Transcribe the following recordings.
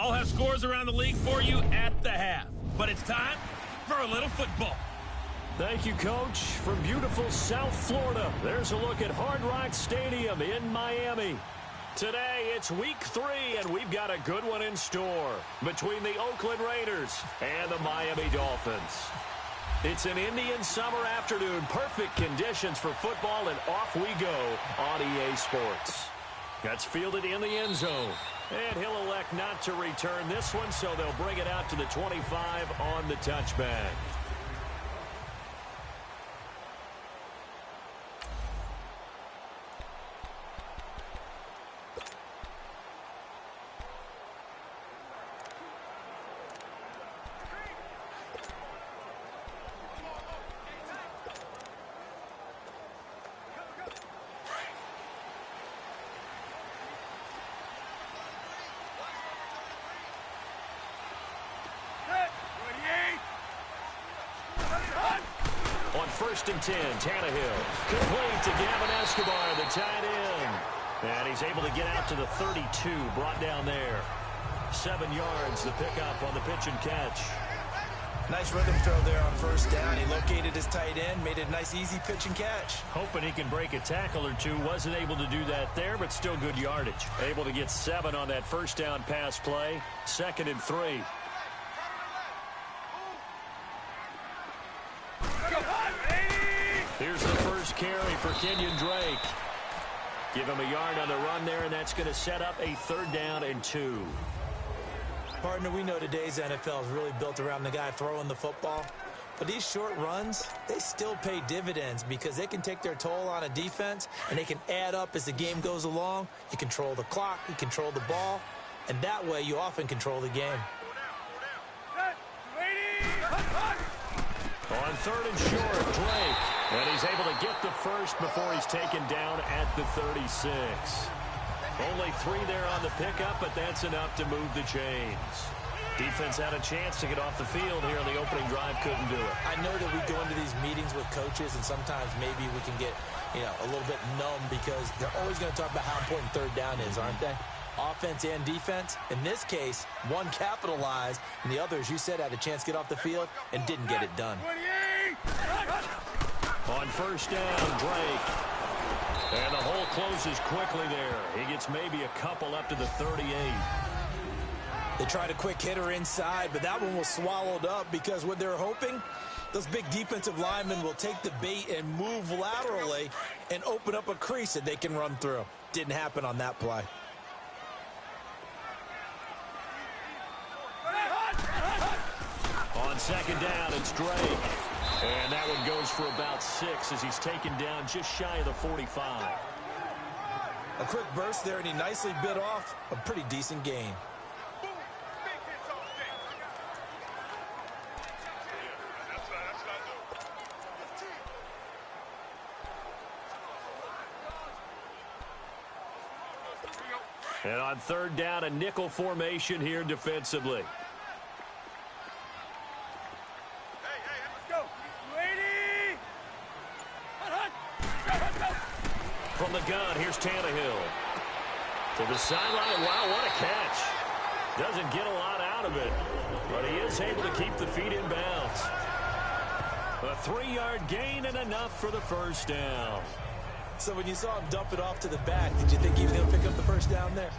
I'll have scores around the league for you at the half. But it's time for a little football. Thank you, Coach. From beautiful South Florida, there's a look at Hard Rock Stadium in Miami. Today, it's week 3, and we've got a good one in store between the Oakland Raiders and the Miami Dolphins. It's an Indian summer afternoon, perfect conditions for football, and off we go on EA Sports. That's fielded in the end zone, and he'll elect not to return this one, so they'll bring it out to the 25 on the touchback. On 1st and 10, Tannehill. Complete to Gavin Escobar, the tight end. And he's able to get out to the 32, brought down there. 7 yards, the pickup on the pitch and catch. Nice rhythm throw there on 1st down. He located his tight end, made it a nice, easy pitch and catch. Hoping he can break a tackle or two. Wasn't able to do that there, but still good yardage. Able to get 7 on that 1st down pass play. 2nd and 3. Here's the first carry for Kenyon Drake. Give him a yard on the run there, and that's going to set up a 3rd down and 2. Partner, we know today's NFL is really built around the guy throwing the football. But these short runs, they still pay dividends because they can take their toll on a defense, and they can add up as the game goes along. You control the clock, you control the ball, and that way you often control the game. On 3rd and short, Drake. And he's able to get the first before he's taken down at the 36. Only 3 there on the pickup, but that's enough to move the chains. Defense had a chance to get off the field here on the opening drive, couldn't do it. I know that we go into these meetings with coaches, and sometimes maybe we can get, a little bit numb because they're always going to talk about how important 3rd down is, aren't they? Offense and defense. In this case, one capitalized, and the other, as you said, had a chance to get off the field and didn't get it done. On 1st down, Drake. And the hole closes quickly there. He gets maybe a couple up to the 38. They tried a quick hitter inside, but that one was swallowed up because what they're hoping, those big defensive linemen will take the bait and move laterally and open up a crease that they can run through. Didn't happen on that play. On 2nd down, it's Drake. And that one goes for about 6 as he's taken down just shy of the 45. A quick burst there, and he nicely bit off a pretty decent gain. And on 3rd down, a nickel formation here defensively. From the gun, here's Tannehill. To the sideline. Wow, what a catch. Doesn't get a lot out of it, but he is able to keep the feet in bounds. A 3-yard gain and enough for the 1st down. So when you saw him dump it off to the back, did you think he was going to pick up the 1st down there?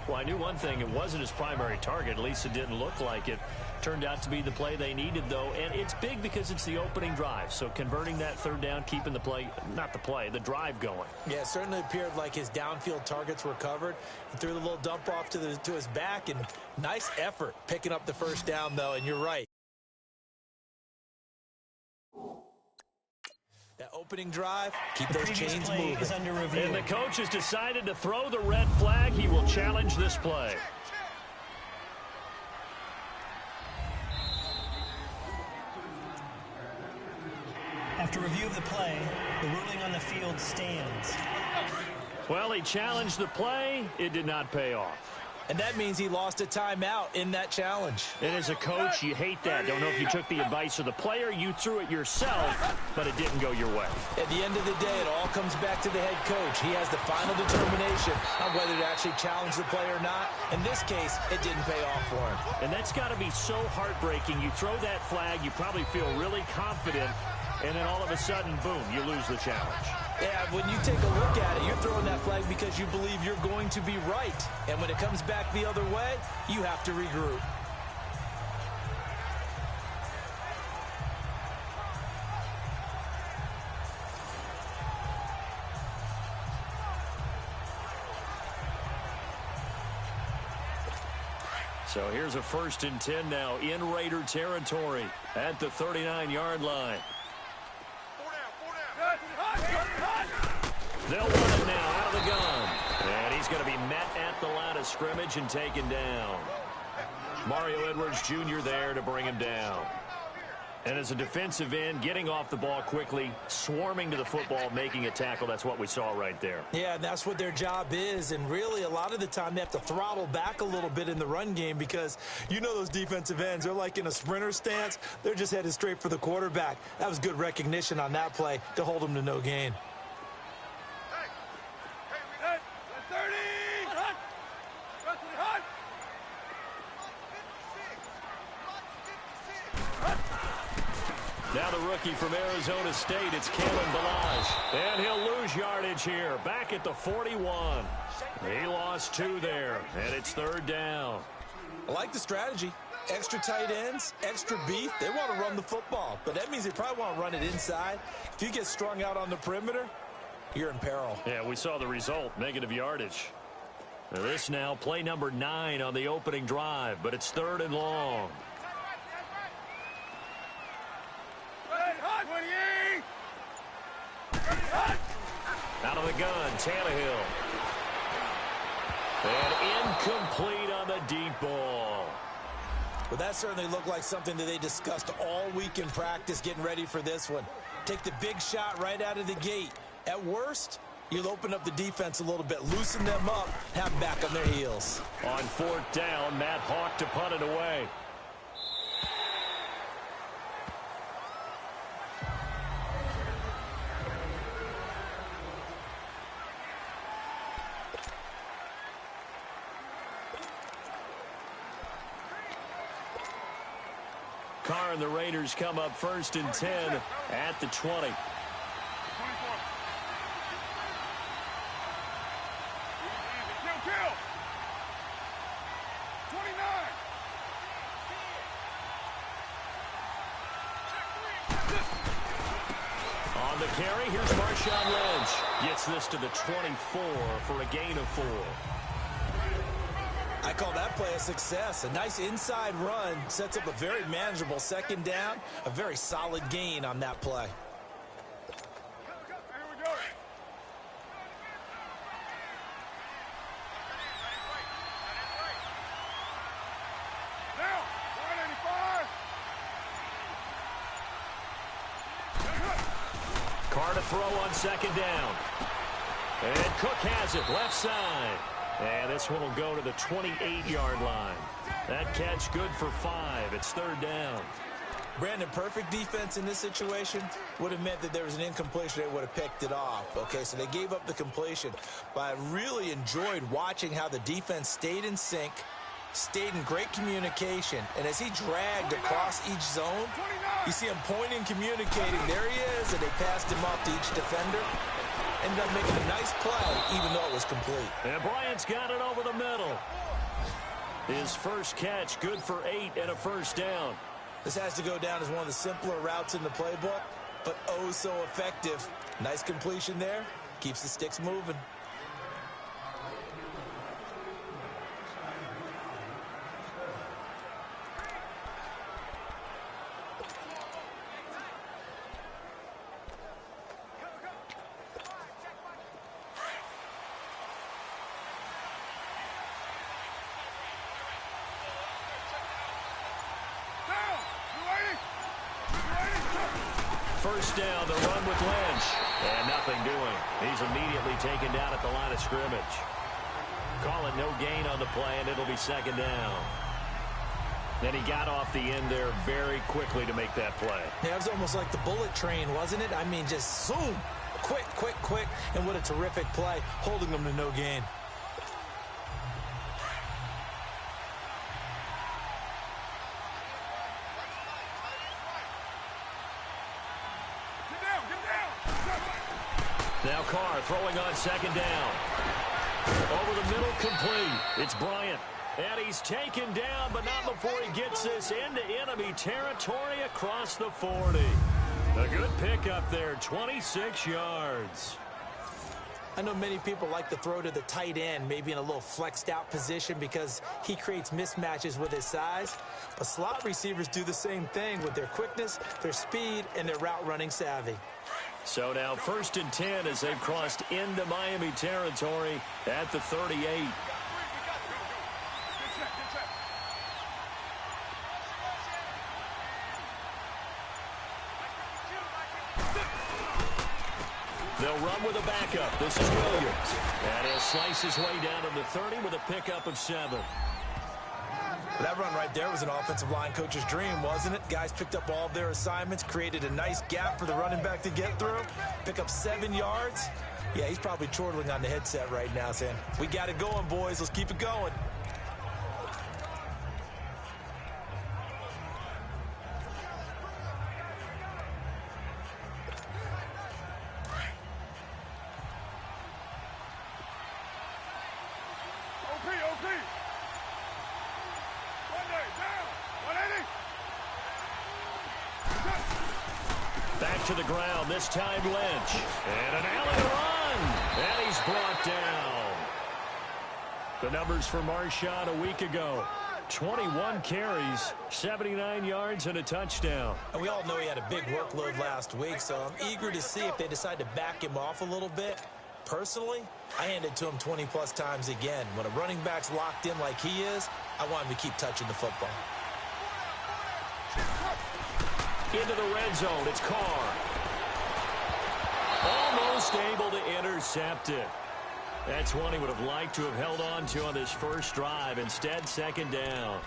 Well, I knew one thing. It wasn't his primary target. At least it didn't look like it. Turned out to be the play they needed, though. And it's big because it's the opening drive. So converting that 3rd down, keeping the play, not the play, the drive going. Yeah, it certainly appeared like his downfield targets were covered. He threw the little dump off to his back, and nice effort picking up the 1st down, though. And you're right. That opening drive, keep those chains moving. Is under review. And the coach has decided to throw the red flag. He will challenge this play. After review of the play, the ruling on the field stands. Well, he challenged the play. It did not pay off. and that means he lost a timeout in that challenge. And as a coach, you hate that. Don't know if you took the advice of the player, you threw it yourself, but it didn't go your way. At the end of the day, it all comes back to the head coach. He has the final determination on whether to actually challenge the play or not. In this case, it didn't pay off for him. And that's got to be so heartbreaking. You throw that flag, you probably feel really confident, and then all of a sudden, boom, you lose the challenge. Yeah, when you take a look at it, you're throwing that flag because you believe you're going to be right. And when it comes back the other way, you have to regroup. So here's a 1st and 10 now in Raider territory at the 39-yard line. They'll run it now out of the gun. And he's going to be met at the line of scrimmage and taken down. Mario Edwards Jr. there to bring him down. And as a defensive end, getting off the ball quickly, swarming to the football, making a tackle, that's what we saw right there. Yeah, and that's what their job is. And really, a lot of the time, they have to throttle back a little bit in the run game because you know those defensive ends, they're like in a sprinter stance. They're just headed straight for the quarterback. That was good recognition on that play to hold them to no gain. Now the rookie from Arizona State, it's Kalen Ballage. And he'll lose yardage here, back at the 41. He lost 2 there, and it's 3rd down. I like the strategy. Extra tight ends, extra beef. They want to run the football, but that means they probably want to run it inside. If you get strung out on the perimeter, you're in peril. Yeah, we saw the result, negative yardage. Now this now, play number 9 on the opening drive, but it's 3rd and long. Out of the gun, Tannehill. And incomplete on the deep ball. Well, that certainly looked like something that they discussed all week in practice getting ready for this one. Take the big shot right out of the gate. At worst, you'll open up the defense a little bit, loosen them up, have them back on their heels. On 4th down, Matt Hawk to punt it away. Carr and the Raiders come up 1st and 10 at the 20. On the carry, here's Marshawn Lynch. Gets this to the 24 for a gain of 4. I call that play a success. A nice inside run sets up a very manageable 2nd down. A very solid gain on that play. Carr to throw on 2nd down. And Cook has it left side. And this one will go to the 28-yard line. That catch good for 5. It's 3rd down. Brandon, perfect defense in this situation would have meant that there was an incompletion. They would have picked it off. Okay, so they gave up the completion. But I really enjoyed watching how the defense stayed in sync, stayed in great communication. And as he dragged across each zone, you see him pointing, communicating. There he is, and they passed him off to each defender. Ended up making a nice play, even though it was complete. And Bryant's got it over the middle. His first catch, good for 8 and a 1st down. This has to go down as one of the simpler routes in the playbook, but oh so effective. Nice completion there. Keeps the sticks moving. First down, the run with Lynch. And nothing doing. He's immediately taken down at the line of scrimmage. Call it no gain on the play, and it'll be second down. Then he got off the end there very quickly to make that play. Yeah, it was almost like the bullet train, wasn't it? I mean, just zoom. Quick, quick, quick. And what a terrific play, holding them to no gain. Now Carr throwing on second down. Over the middle, complete. It's Bryant. And he's taken down, but not before he gets this into enemy territory across the 40. A good pickup there, 26 yards. I know many people like to throw to the tight end, maybe in a little flexed out position because he creates mismatches with his size. But slot receivers do the same thing with their quickness, their speed, and their route running savvy. So now 1st and 10 as they've crossed into Miami territory at the 38. They'll run with a backup. This is Williams. And he'll slice his way down to the 30 with a pickup of 7. That run right there was an offensive line coach's dream, wasn't it? Guys picked up all of their assignments, created a nice gap for the running back to get through, pick up 7 yards. Yeah, he's probably chortling on the headset right now saying, we got it going, boys. Let's keep it going. Back to the ground, this time Lynch. And an alley run. And he's brought down. The numbers for Marshawn a week ago. 21 carries, 79 yards, and a touchdown. And we all know he had a big workload last week, so I'm eager to see if they decide to back him off a little bit. Personally, I hand it to him 20-plus times again. When a running back's locked in like he is, I want him to keep touching the football. Into the red zone, it's Carr. Almost able to intercept it. That's one he would have liked to have held on to on this first drive. Instead, second down.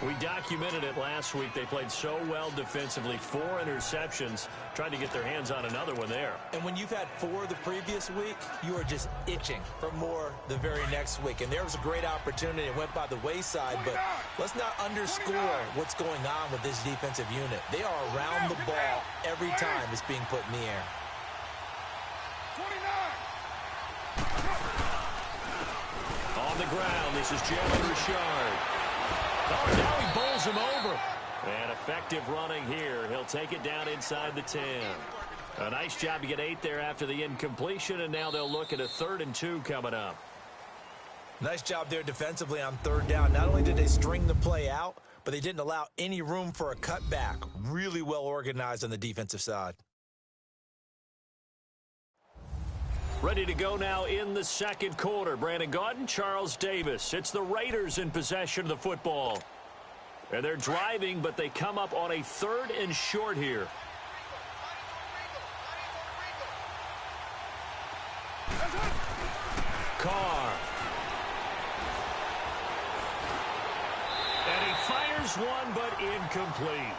We documented it last week. They played so well defensively. 4 interceptions. Tried to get their hands on another one there. And when you've had 4 the previous week, you are just itching for more the very next week. And there was a great opportunity. It went by the wayside. But let's not underscore what's going on with this defensive unit. They are around the ball every time it's being put in the air. On the ground, this is Jalen Richard. Oh, now he bowls him over. And effective running here. He'll take it down inside the 10. A nice job to get 8 there after the incompletion, and now they'll look at a 3rd and 2 coming up. Nice job there defensively on 3rd down. Not only did they string the play out, but they didn't allow any room for a cutback. Really well organized on the defensive side. Ready to go now in the second quarter. Brandon Gaudin, Charles Davis. It's the Raiders in possession of the football. And they're driving, but they come up on a 3rd and short here. Carr. And he fires one, but incomplete.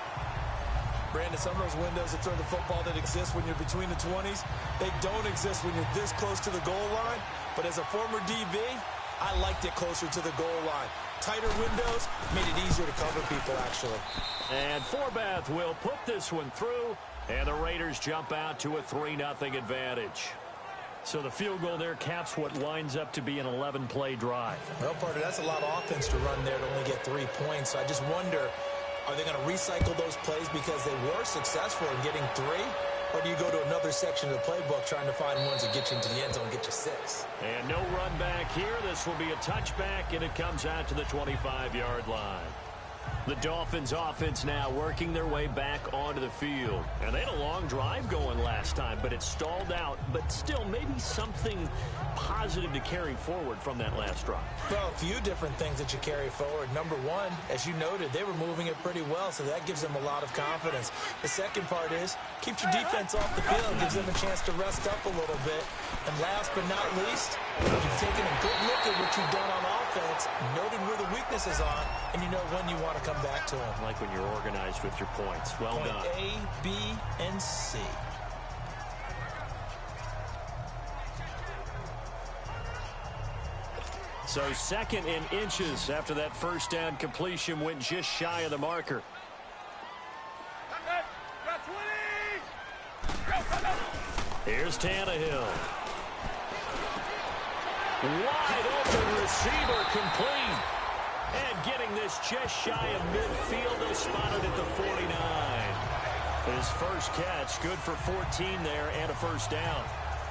Brandon, some of those windows that throw the football that exist when you're between the 20s, they don't exist when you're this close to the goal line. But as a former DB, I liked it closer to the goal line. Tighter windows made it easier to cover people, actually. And Forbath will put this one through, and the Raiders jump out to a 3-0 advantage. So the field goal there caps what winds up to be an 11-play drive. Well, partner, that's a lot of offense to run there to only get 3 points. So I just wonder, are they going to recycle those plays because they were successful in getting 3? Or do you go to another section of the playbook trying to find ones that get you into the end zone and get you 6? And no run back here. This will be a touchback, and it comes out to the 25-yard line. The Dolphins offense now working their way back onto the field. And they had a long drive going last time, but it stalled out. But still, maybe something positive to carry forward from that last drive. Well, a few different things that you carry forward. Number one, as you noted, they were moving it pretty well, so that gives them a lot of confidence. The second part is, keeps your defense off the field, gives them a chance to rest up a little bit. And last but not least, you've taken a good look at what you've done on offense, noted where the weaknesses are, and you know when you want to come back to them. Like when you're organized with your points. Well Point done. A, B, and C. So 2nd and inches after that first down completion went just shy of the marker. Here's Tannehill. Wide open receiver complete. And getting this just shy of midfield, they'll spot it at the 49. His first catch, good for 14 there and a first down.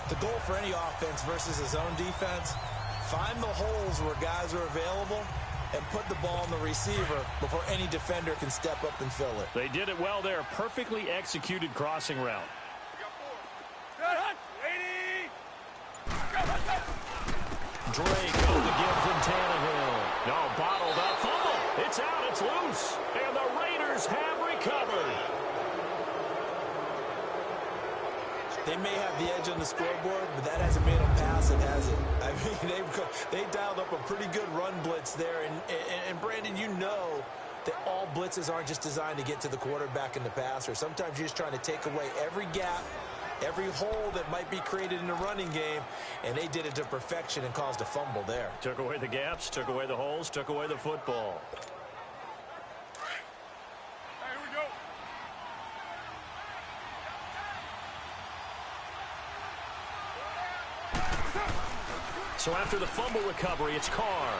The goal for any offense versus his own defense, find the holes where guys are available and put the ball on the receiver before any defender can step up and fill it. They did it well there. Perfectly executed crossing route. Drake on the give from Tannehill. No, bottled up. Fumble. It's out. It's loose. And the Raiders have recovered. They may have the edge on the scoreboard, but that hasn't made them pass it, has it? I mean, they dialed up a pretty good run blitz there. And Brandon, you know that all blitzes aren't just designed to get to the quarterback and the passer. Sometimes you're just trying to take away every gap, every hole that might be created in the running game, and they did it to perfection and caused a fumble there. Took away the gaps, took away the holes, took away the football. So after the fumble recovery, it's Carr.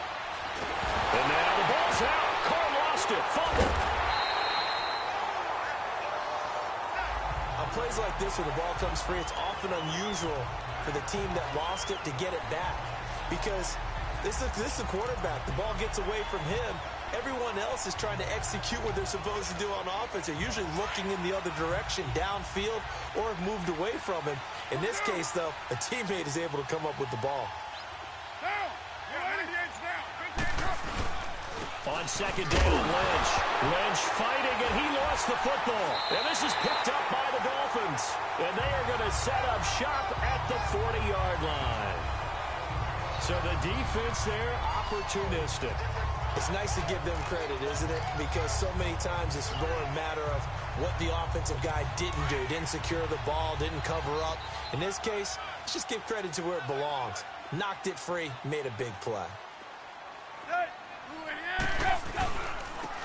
And now the ball's out. Carr lost it. Fumble. On plays like this where the ball comes free, it's often unusual for the team that lost it to get it back. Because this is a quarterback. The ball gets away from him. Everyone else is trying to execute what they're supposed to do on offense. They're usually looking in the other direction, downfield, or have moved away from him. In this case, though, a teammate is able to come up with the ball. On 2nd down, Lynch. Lynch fighting, and he lost the football. And this is picked up by the Dolphins. And they are going to set up shop at the 40-yard line. So the defense there, opportunistic. It's nice to give them credit, isn't it? Because so many times it's more a matter of what the offensive guy didn't do. Didn't secure the ball, didn't cover up. In this case, let's just give credit to where it belongs. Knocked it free, made a big play.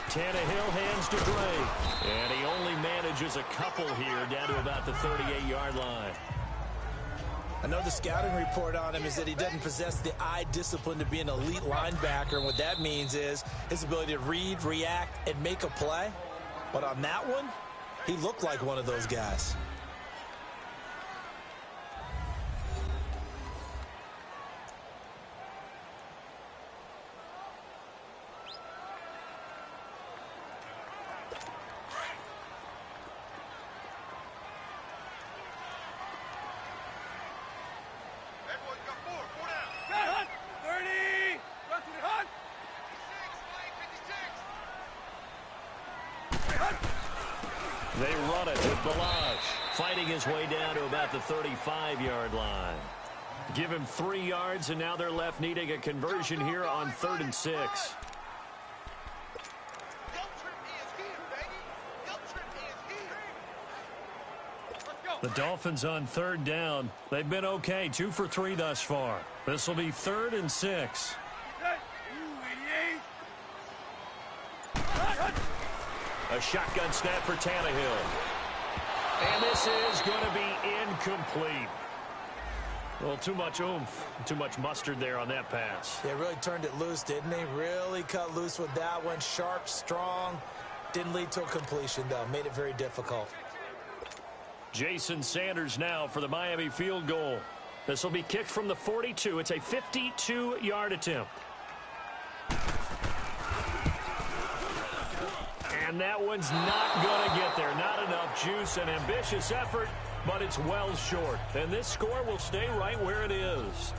Tannehill hands to Drake. And he only manages a couple here down to about the 38-yard line. I know the scouting report on him is that he doesn't possess the eye discipline to be an elite linebacker. And what that means is his ability to read, react, and make a play. But on that one, he looked like one of those guys. They run it with Balaj, fighting his way down to about the 35-yard line. Give him 3 yards, and now they're left needing a conversion here on 3rd and 6. The Dolphins on 3rd down. They've been okay, 2 for 3 thus far. This will be 3rd and 6. A shotgun snap for Tannehill. And this is going to be incomplete. Well, too much oomph, too much mustard there on that pass. They really turned it loose, didn't they? Really cut loose with that one. Sharp, strong. Didn't lead to a completion, though. Made it very difficult. Jason Sanders now for the Miami field goal. This will be kicked from the 42. It's a 52-yard attempt. And that one's not going to get there. Not enough juice. An ambitious effort, but it's well short. And this score will stay right where it is.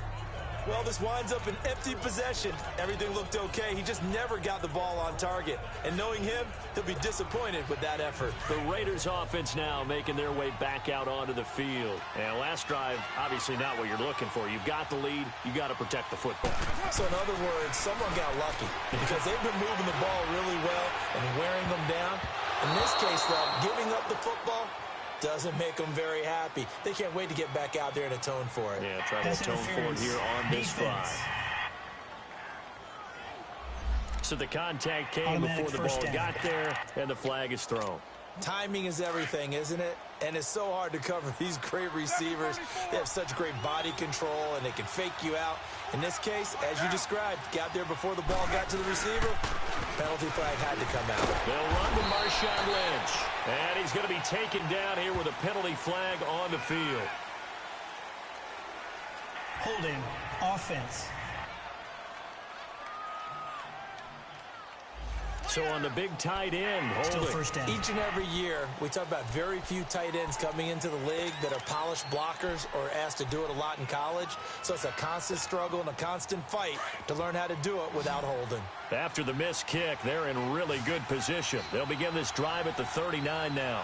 Well, this winds up an empty possession. Everything looked okay. He just never got the ball on target. And knowing him, he'll be disappointed with that effort. The Raiders offense now making their way back out onto the field. And last drive, obviously not what you're looking for. You've got the lead. You got to protect the football. So in other words, someone got lucky because they've been moving the ball really well and wearing them down. In this case, though, giving up the football doesn't make them very happy. They can't wait to get back out there and atone for it. Yeah, try to atone for it here on this drive. So the contact came before the ball got there, and the flag is thrown. Timing is everything, isn't it? And it's so hard to cover these great receivers. They have such great body control, and they can fake you out. In this case, as you described, got there before the ball got to the receiver. Penalty flag had to come out. They'll run to Marshawn Lynch. And he's going to be taken down here with a penalty flag on the field. Holding offense. So on the big tight end, Still first down. Each and every year, we talk about very few tight ends coming into the league that are polished blockers or asked to do it a lot in college. So it's a constant struggle and a constant fight to learn how to do it without holding. After the missed kick, they're in really good position. They'll begin this drive at the 39 now.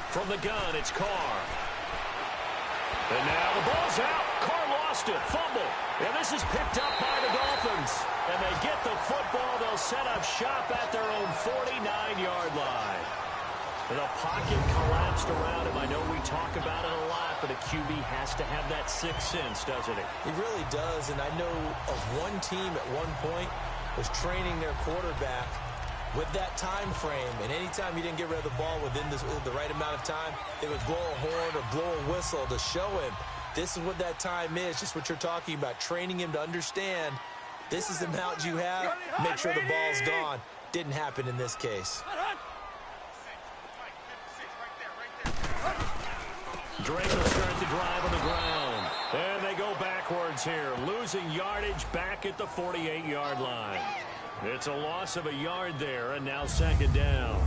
From the gun, it's Carr. And now the ball's out. Carr lost it. Fumble. And this is picked up by the Dolphins. And they get the football. They'll set up shop at their own 49-yard line. The pocket collapsed around him. I know we talk about it a lot, but a QB has to have that sixth sense, doesn't he? He really does. And I know of one team at one point was training their quarterback with that time frame. And anytime he didn't get rid of the ball within the right amount of time, they would blow a horn or blow a whistle to show him this is what that time is, just what you're talking about, training him to understand this is the amount you have, make sure the ball's gone. Didn't happen in this case. Drake will start the drive on the ground. And they go backwards here, losing yardage back at the 48-yard line. It's a loss of a yard there, and now second down.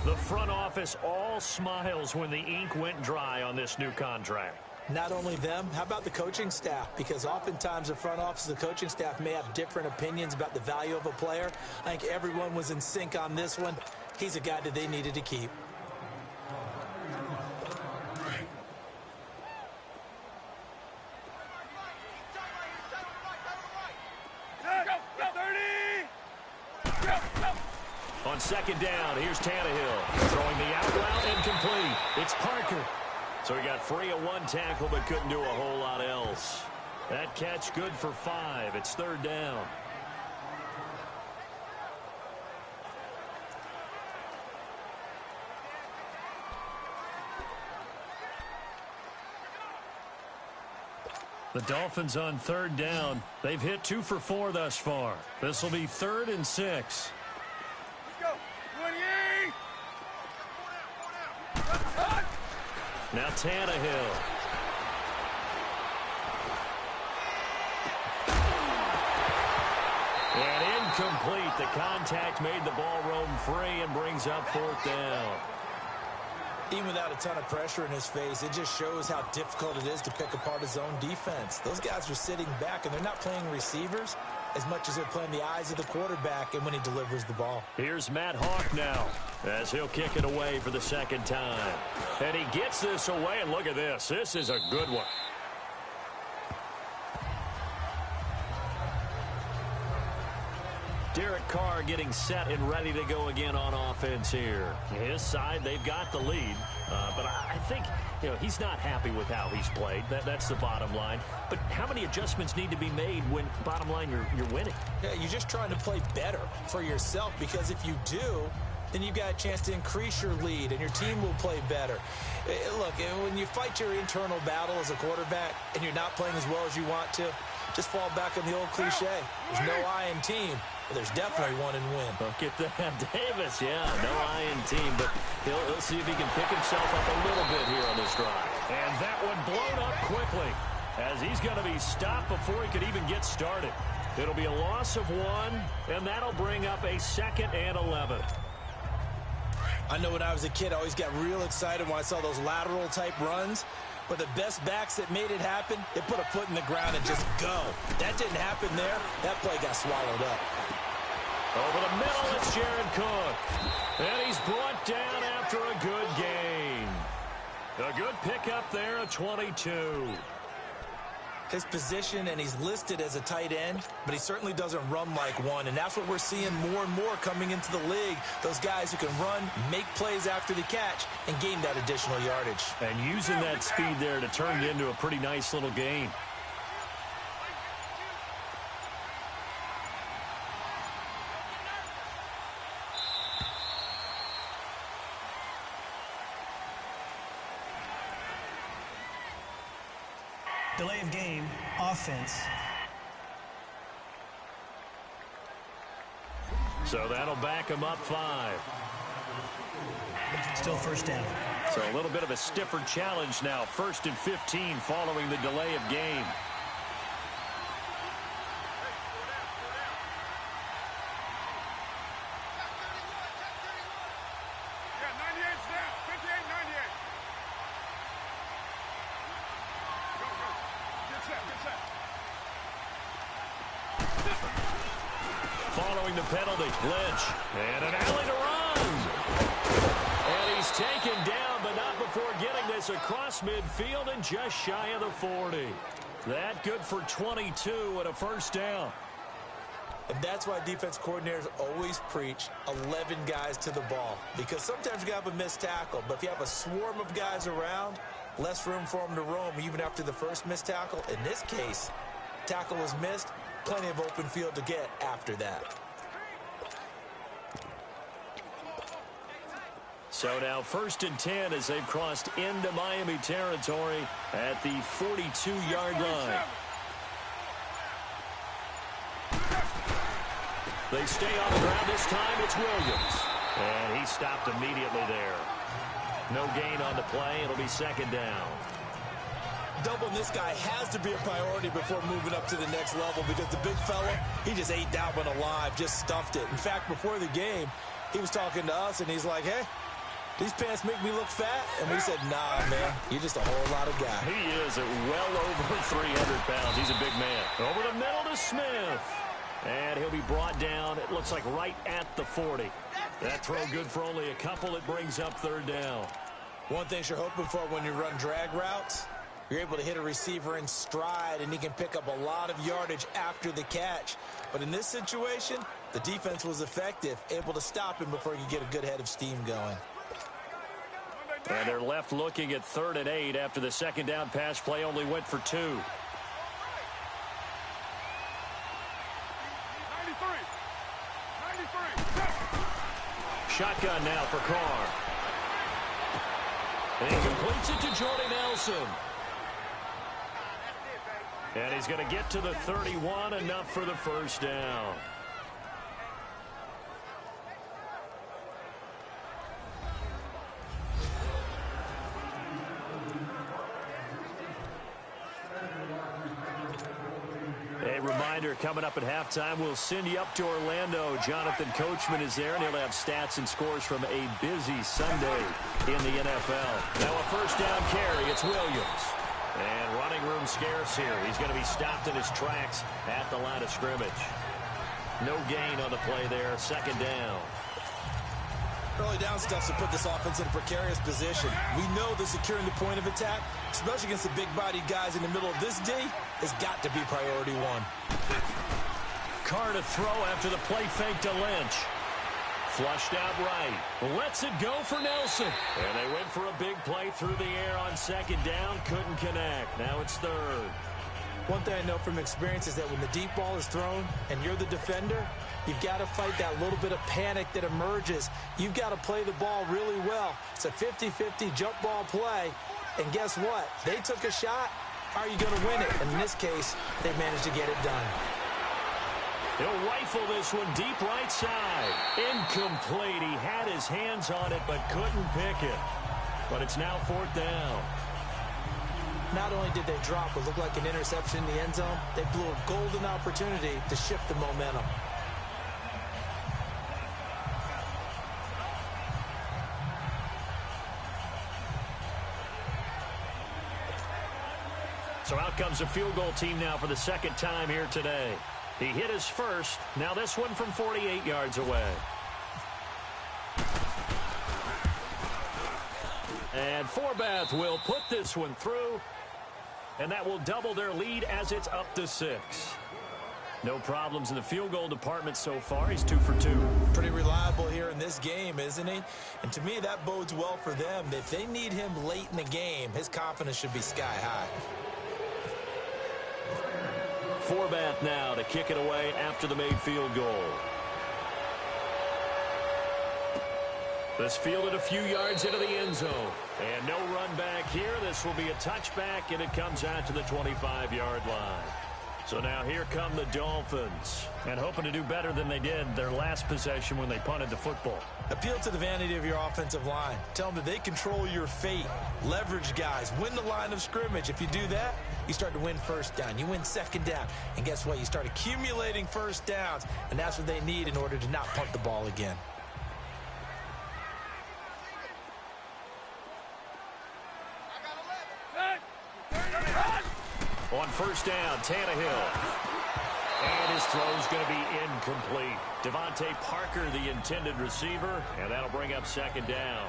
The front office all smiles when the ink went dry on this new contract. Not only them, how about the coaching staff? Because oftentimes the front office, the coaching staff may have different opinions about the value of a player. I think everyone was in sync on this one. He's a guy that they needed to keep. On second down, here's Tannehill. Throwing the out route, incomplete. It's Parker. So he got free of one tackle, but couldn't do a whole lot else. That catch good for 5. It's third down. The Dolphins on third down. They've hit 2 for 4 thus far. This will be 3rd and 6. Now Tannehill. And incomplete. The contact made the ball roam free and brings up 4th down. Even without a ton of pressure in his face, it just shows how difficult it is to pick apart his own defense. Those guys are sitting back, and they're not playing receivers as much as they're playing the eyes of the quarterback and when he delivers the ball. Here's Matt Hawk now as he'll kick it away for the second time. And he gets this away, and look at this. This is a good one. Derek Carr getting set and ready to go again on offense here. His side, they've got the lead. But I think, he's not happy with how he's played. That's the bottom line. But how many adjustments need to be made when, bottom line, you're winning? Yeah, you're just trying to play better for yourself, because if you do, then you've got a chance to increase your lead, and your team will play better. Look, when you fight your internal battle as a quarterback and you're not playing as well as you want to, just fall back on the old cliche. There's no I in team. But there's definitely one in win. Look at that. Davis, yeah, no I in team, but he'll see if he can pick himself up a little bit here on this drive. And that one blown up quickly as he's going to be stopped before he could even get started. It'll be a loss of 1, and that'll bring up a 2nd and 11. I know when I was a kid, I always got real excited when I saw those lateral-type runs. But the best backs that made it happen, they put a foot in the ground and just go. That didn't happen there. That play got swallowed up. Over the middle, it's Jared Cook. And he's brought down after a good gain. A good pickup there, a 22. His position, and he's listed as a tight end, but he certainly doesn't run like one, and that's what we're seeing more and more coming into the league. Those guys who can run, make plays after the catch, and gain that additional yardage. And using that speed there to turn it into a pretty nice little gain. Delay of game, offense. So that'll back him up 5. Still first down. So a little bit of a stiffer challenge now. 1st and 15 following the delay of game. Following the penalty, Lynch, and an alley to run. And he's taken down, but not before getting this across midfield and just shy of the 40. That good for 22 and a first down. And that's why defense coordinators always preach 11 guys to the ball. Because sometimes you have a missed tackle, but if you have a swarm of guys around, less room for them to roam even after the first missed tackle. In this case, tackle was missed. Plenty of open field to get after that. So now 1st and 10 as they've crossed into Miami territory at the 42-yard line. They stay on the ground this time. It's Williams. And he stopped immediately there. No gain on the play. It'll be 2nd down. Doubling this guy has to be a priority before moving up to the next level because the big fella, he just ate that one alive, just stuffed it. In fact, before the game, he was talking to us, and he's like, hey, these pants make me look fat? And we said, nah, man, you're just a whole lot of guy. He is at well over 300 pounds. He's a big man. Over the middle to Smith. And he'll be brought down, it looks like right at the 40. That throw good for only a couple. It brings up 3rd down. One thing you're hoping for when you run drag routes, you're able to hit a receiver in stride, and he can pick up a lot of yardage after the catch. But in this situation, the defense was effective, able to stop him before he could get a good head of steam going. And they're left looking at 3rd and 8 after the 2nd down pass play only went for 2. 93. Shotgun now for Carr. And he completes it to Jordy Nelson. And he's going to get to the 31, enough for the first down. A reminder, coming up at halftime, we'll send you up to Orlando. Jonathan Coachman is there, and he'll have stats and scores from a busy Sunday in the NFL. Now a first down carry. It's Williams. And running room scarce here. He's going to be stopped in his tracks at the line of scrimmage. No gain on the play there. 2nd down. Early down stuff to put this offense in a precarious position. We know that securing the point of attack, especially against the big-bodied guys in the middle of this D, has got to be priority 1. Carr to throw after the play fake to Lynch. Flushed out right. Lets it go for Nelson. And they went for a big play through the air on 2nd down. Couldn't connect. Now it's 3rd. One thing I know from experience is that when the deep ball is thrown and you're the defender, you've got to fight that little bit of panic that emerges. You've got to play the ball really well. It's a 50-50 jump ball play. And guess what? They took a shot. How are you going to win it? And in this case, they managed to get it done. He'll rifle this one deep right side. Incomplete. He had his hands on it but couldn't pick it. But it's now 4th down. Not only did they drop what looked like an interception in the end zone, they blew a golden opportunity to shift the momentum. So out comes a field goal team now for the second time here today. He hit his first. Now this one from 48 yards away. And Forbath will put this one through. And that will double their lead as it's up to 6. No problems in the field goal department so far. He's 2 for 2. Pretty reliable here in this game, isn't he? And to me, that bodes well for them. If they need him late in the game, his confidence should be sky high. Forbath now to kick it away after the made field goal. This fielded a few yards into the end zone. And no run back here. This will be a touchback, and it comes out to the 25-yard line. So now here come the Dolphins, and hoping to do better than they did their last possession when they punted the football. Appeal to the vanity of your offensive line. Tell them that they control your fate. Leverage guys. Win the line of scrimmage. If you do that, you start to win first down. You win second down. And guess what? You start accumulating first downs, and that's what they need in order to not punt the ball again. On first down, Tannehill. And his throw's going to be incomplete. Devontae Parker, the intended receiver, and that'll bring up second down.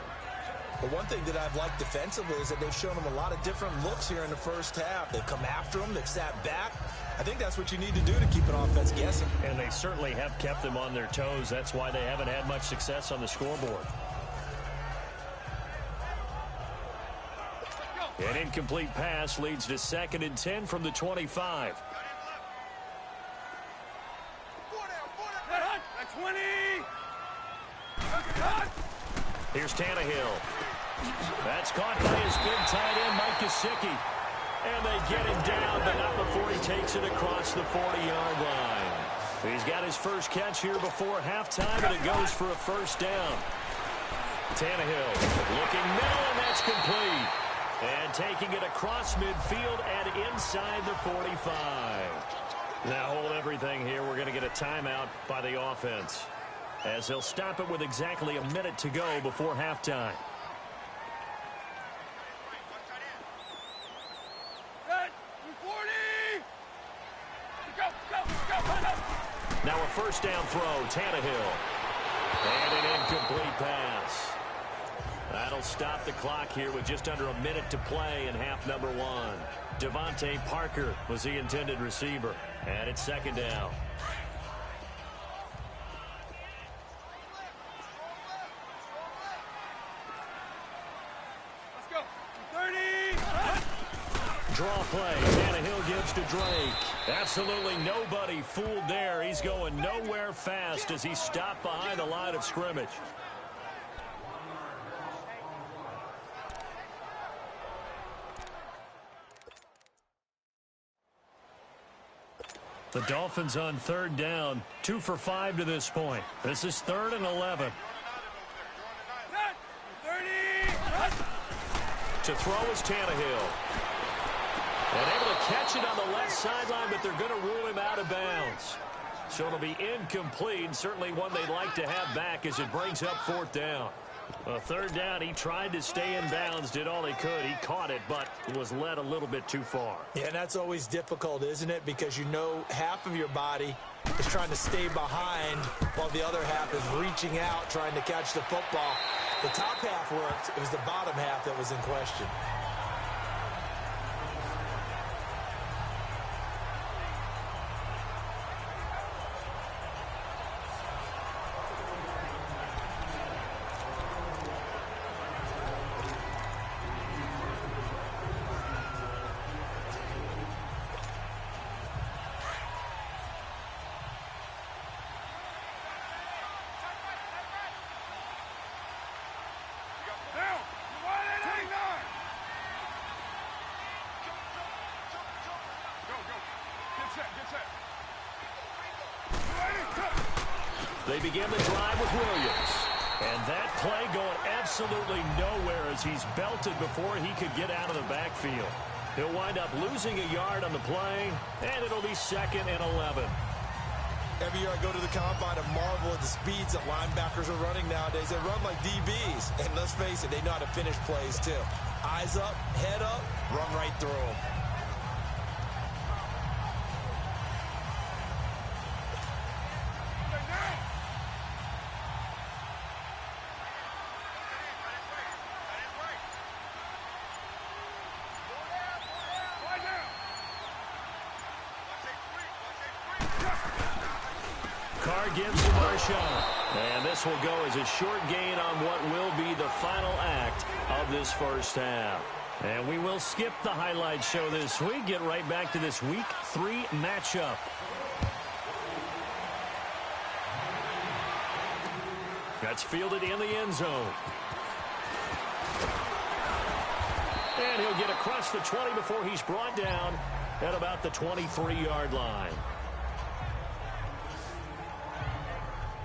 But one thing that I've liked defensively is that they've shown them a lot of different looks here in the first half. They've come after them. They've sat back. I think that's what you need to do to keep an offense guessing. And they certainly have kept them on their toes. That's why they haven't had much success on the scoreboard. An incomplete pass leads to 2nd and 10 from the 25. Here's Tannehill. That's caught by his big tight end, Mike Gesicki. And they get him down, but not before he takes it across the 40-yard line. He's got his first catch here before halftime, and it goes for a first down. Tannehill looking middle, and that's complete. And taking it across midfield and inside the 45. Now hold everything here. We're going to get a timeout by the offense, as they'll stop it with exactly a minute to go before halftime. Now a first down throw, Tannehill. And an incomplete pass. That'll stop the clock here with just under a minute to play in half number 1. Devontae Parker was the intended receiver. And it's second down. Let's go. 30. Draw play. Tannehill gives to Drake. Absolutely nobody fooled there. He's going nowhere fast as he stopped behind the line of scrimmage. The Dolphins on third down, 2 for 5 to this point. This is 3rd and 11. To throw is Tannehill. And able to catch it on the left sideline, but they're going to rule him out of bounds. So it'll be incomplete, certainly one they'd like to have back as it brings up 4th down. Third down, he tried to stay in bounds, did all he could. He caught it, but was led a little bit too far. Yeah, and that's always difficult, isn't it? Because you know half of your body is trying to stay behind while the other half is reaching out, trying to catch the football. The top half worked. It was the bottom half that was in question. They begin the drive with Williams. And that play going absolutely nowhere as he's belted before he could get out of the backfield. He'll wind up losing a yard on the play, and it'll be 2nd and 11. Every year I go to the combine and marvel at the speeds that linebackers are running nowadays. They run like DBs. And let's face it, they know how to finish plays too. Eyes up, head up, run right through them. Carr gives to Marshawn. And this will go as a short gain on what will be the final act of this first half. And we will skip the highlight show this week. Get right back to this Week 3 matchup. That's fielded in the end zone. And he'll get across the 20 before he's brought down at about the 23-yard line.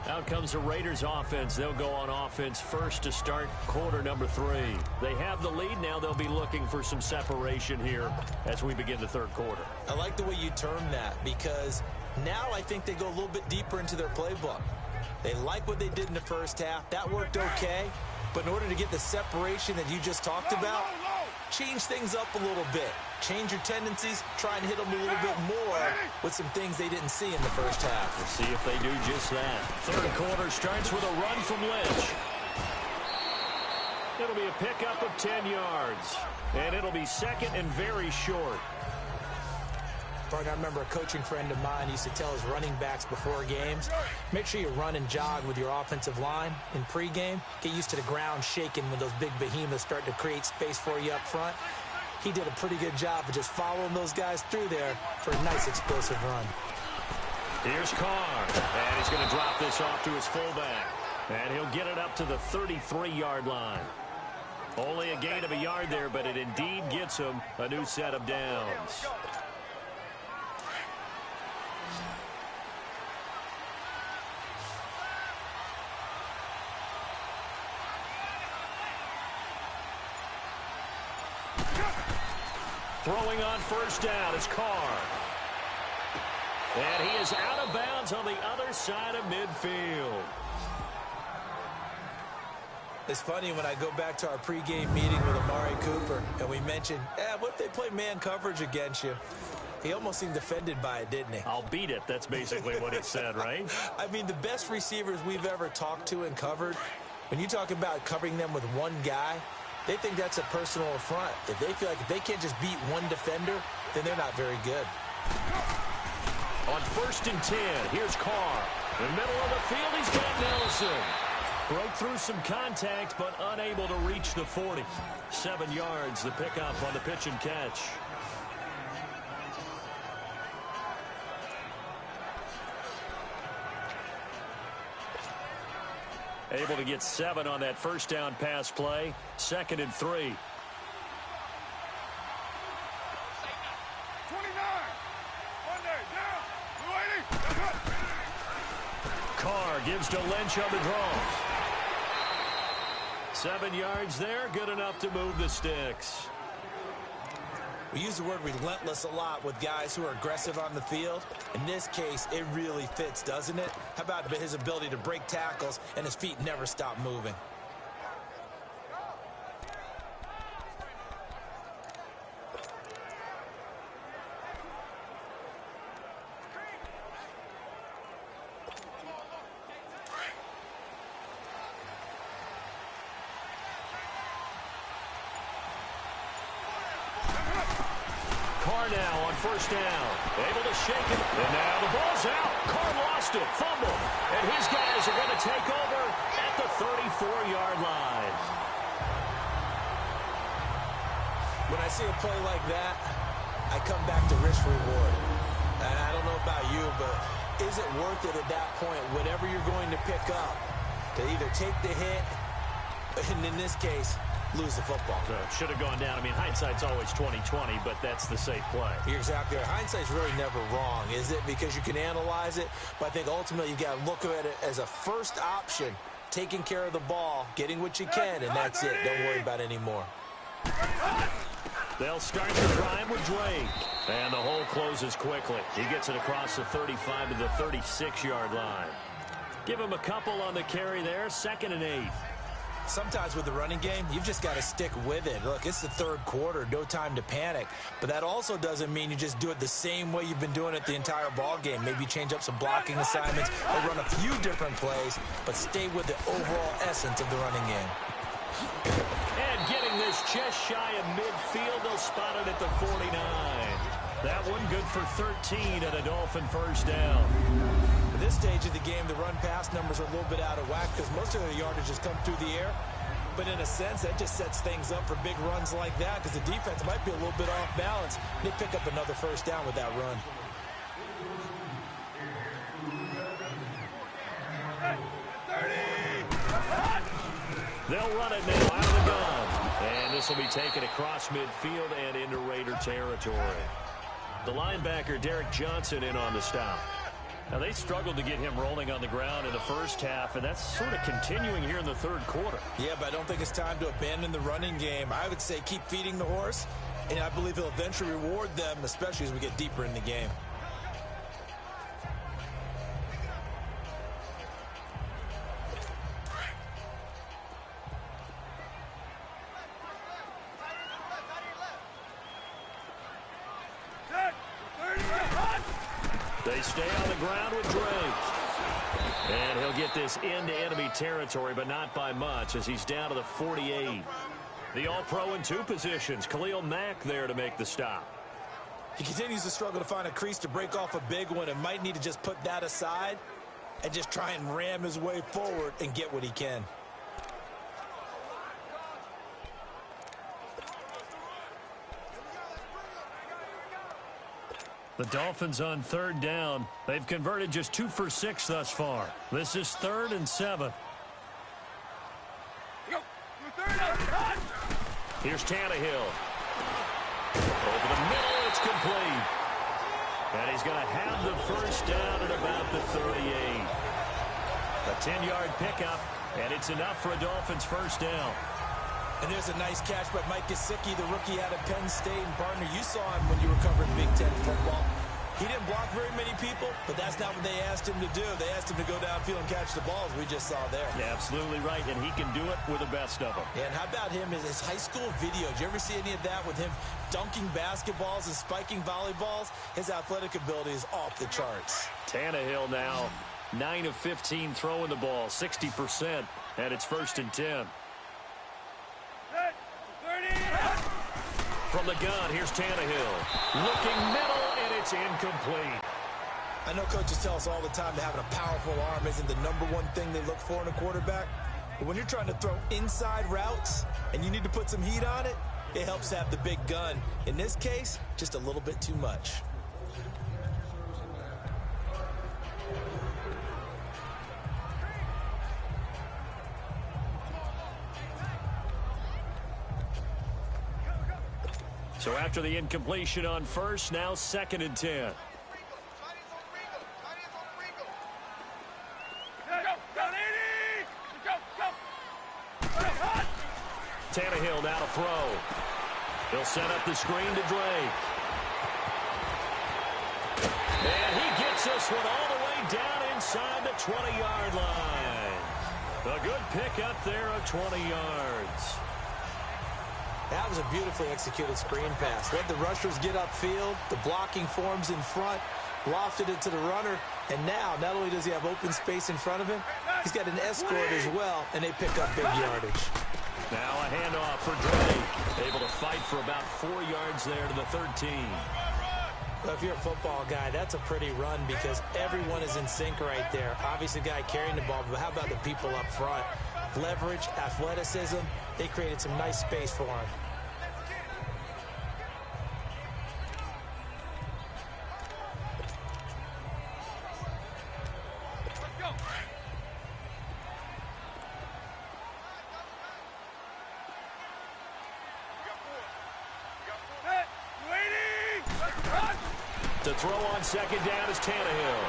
Out comes the Raiders offense. They'll go on offense first to start quarter number 3. They have the lead. Now they'll be looking for some separation here as we begin the third quarter. I like the way you term that, because now I think they go a little bit deeper into their playbook. They like what they did in the first half. That worked okay. But in order to get the separation that you just talked about, change things up a little bit. Change your tendencies, try and hit them a little bit more with some things they didn't see in the first half. We'll see if they do just that. Third quarter starts with a run from Lynch. It'll be a pickup of 10 yards. And it'll be 2nd and very short. I remember a coaching friend of mine used to tell his running backs before games, make sure you run and jog with your offensive line in pregame. Get used to the ground shaking when those big behemoths start to create space for you up front. He did a pretty good job of just following those guys through there for a nice explosive run. Here's Carr, and he's going to drop this off to his fullback. And he'll get it up to the 33-yard line. Only a gain of a yard there, but it indeed gets him a new set of downs. Throwing on first down is Carr. And he is out of bounds on the other side of midfield. It's funny when I go back to our pregame meeting with Amari Cooper and we mentioned, what if they play man coverage against you? He almost seemed offended by it, didn't he? I'll beat it. That's basically what he said, right? I mean, the best receivers we've ever talked to and covered, when you talk about covering them with one guy, they think that's a personal affront. If they feel like if they can't just beat one defender, then they're not very good. On 1st and 10, here's Carr. In the middle of the field, he's got Nelson. Broke through some contact, but unable to reach the 40. 7 yards, the pickup on the pitch and catch. Able to get 7 on that first down pass play. 2nd and 3. 29. Monday, down. 280. Carr gives to Lynch on the draw. 7 yards there. Good enough to move the sticks. We use the word relentless a lot with guys who are aggressive on the field. In this case, it really fits, doesn't it? How about his ability to break tackles and his feet never stop moving? Now on first down. Able to shake it. And now the ball's out. Carr lost it. Fumble. And his guys are going to take over at the 34-yard line. When I see a play like that, I come back to risk reward. And I don't know about you, but is it worth it at that point, whatever you're going to pick up, to either take the hit, and in this case, lose the football? Should have gone down. I mean, hindsight's always 20/20, but that's the safe play. You're exactly right. Hindsight's really never wrong, is it? Because you can analyze it, but I think ultimately you got to look at it as a first option, taking care of the ball, getting what you can, and that's it. Don't worry about it anymore. They'll start the drive with Drake. And the hole closes quickly. He gets it across the 35 to the 36-yard line. Give him a couple on the carry there. 2nd and 8. Sometimes with the running game, you've just got to stick with it. Look, it's the third quarter, no time to panic. But that also doesn't mean you just do it the same way you've been doing it the entire ball game. Maybe change up some blocking assignments or run a few different plays, but stay with the overall essence of the running game. And getting this just shy of midfield, they'll spot it at the 49. That one good for 13 and a Dolphin first down. At this stage of the game, the run-pass numbers are a little bit out of whack because most of the yardage has come through the air. But in a sense, that just sets things up for big runs like that because the defense might be a little bit off balance. They pick up another first down with that run. They'll run it now out of the gun. And this will be taken across midfield and into Raider territory. The linebacker, Derek Johnson, in on the stop. Now, they struggled to get him rolling on the ground in the first half, and that's sort of continuing here in the third quarter. Yeah, but I don't think it's time to abandon the running game. I would say keep feeding the horse, and I believe he'll eventually reward them, especially as we get deeper in the game. They stay on the ground with Drake. And he'll get this into enemy territory, but not by much as he's down to the 48. The All-Pro in 2 positions. Khalil Mack there to make the stop. He continues to struggle to find a crease to break off a big one and might need to just put that aside and just try and ram his way forward and get what he can. The Dolphins on 3rd down. They've converted just 2 for 6 thus far. This is 3rd and 7. Here's Tannehill. Over the middle, it's complete. And he's going to have the first down at about the 38. A 10-yard pickup, and it's enough for a Dolphins first down. And there's a nice catch by Mike Gesicki, the rookie out of Penn State. And, partner, you saw him when you were covering Big Ten football. He didn't block very many people, but that's not what they asked him to do. They asked him to go downfield and catch the balls we just saw there. Yeah, absolutely right, and he can do it with the best of them. Yeah, and how about him, his high school video? Did you ever see any of that with him dunking basketballs and spiking volleyballs? His athletic ability is off the charts. Tannehill now 9 of 15 throwing the ball, 60%, and it's 1st and 10. From the gun, here's Tannehill. Looking middle, and it's incomplete. I know coaches tell us all the time that having a powerful arm isn't the #1 thing they look for in a quarterback. But when you're trying to throw inside routes and you need to put some heat on it, it helps to have the big gun. In this case, just a little bit too much. So after the incompletion on first, now 2nd and 10. Tannehill now to throw. He'll set up the screen to Drake. And he gets this one all the way down inside the 20-yard line. A good pickup there of 20 yards. That was a beautifully executed screen pass. Let the rushers get upfield. The blocking forms in front. Lofted it to the runner. And now, not only does he have open space in front of him, he's got an escort as well, and they pick up big yardage. Now a handoff for Drake. Able to fight for about 4 yards there to the 13. Well, if you're a football guy, that's a pretty run because everyone is in sync right there. Obviously, the guy carrying the ball, but how about the people up front? Leverage, athleticism, they created some nice space for him. To throw on 2nd down is Tannehill.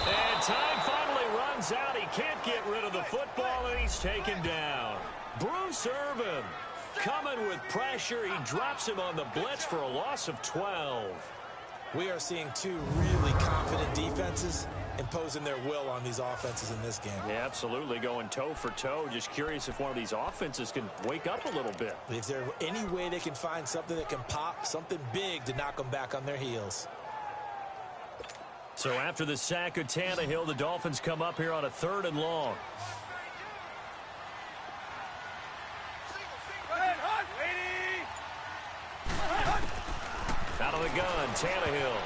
And time finally runs runs out. He can't get rid of the football, and he's taken down. Bruce Irvin coming with pressure. He drops him on the blitz for a loss of 12. We are seeing two really confident defenses imposing their will on these offenses in this game. Yeah, absolutely, going toe for toe. Just curious if one of these offenses can wake up a little bit. Is there any way they can find something that can pop, something big to knock them back on their heels? So after the sack of Tannehill, the Dolphins come up here on a 3rd and long. Out of the gun, Tannehill.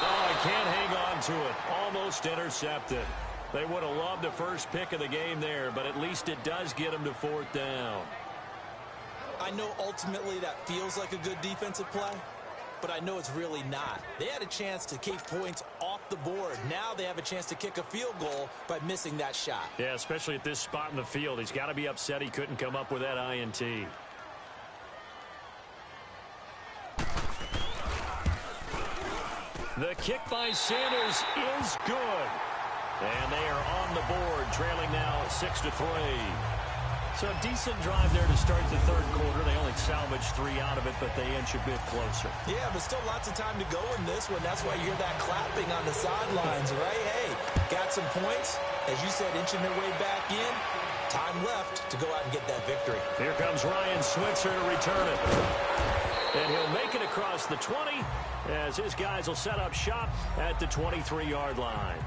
Oh, he can't hang on to it. Almost intercepted. They would have loved the first pick of the game there, but at least it does get them to 4th down. I know ultimately that feels like a good defensive play, but I know it's really not. They had a chance to keep points off the board. Now they have a chance to kick a field goal by missing that shot. Yeah, especially at this spot in the field. He's got to be upset he couldn't come up with that INT. The kick by Sanders is good. And they are on the board, trailing now 6-3. So a decent drive there to start the 3rd quarter. They only salvaged 3 out of it, but they inch a bit closer. Yeah, but still lots of time to go in this one. That's why you hear that clapping on the sidelines, right? Hey, got some points. As you said, inching their way back in. Time left to go out and get that victory. Here comes Ryan Switzer to return it. And he'll make it across the 20 as his guys will set up shop at the 23-yard line.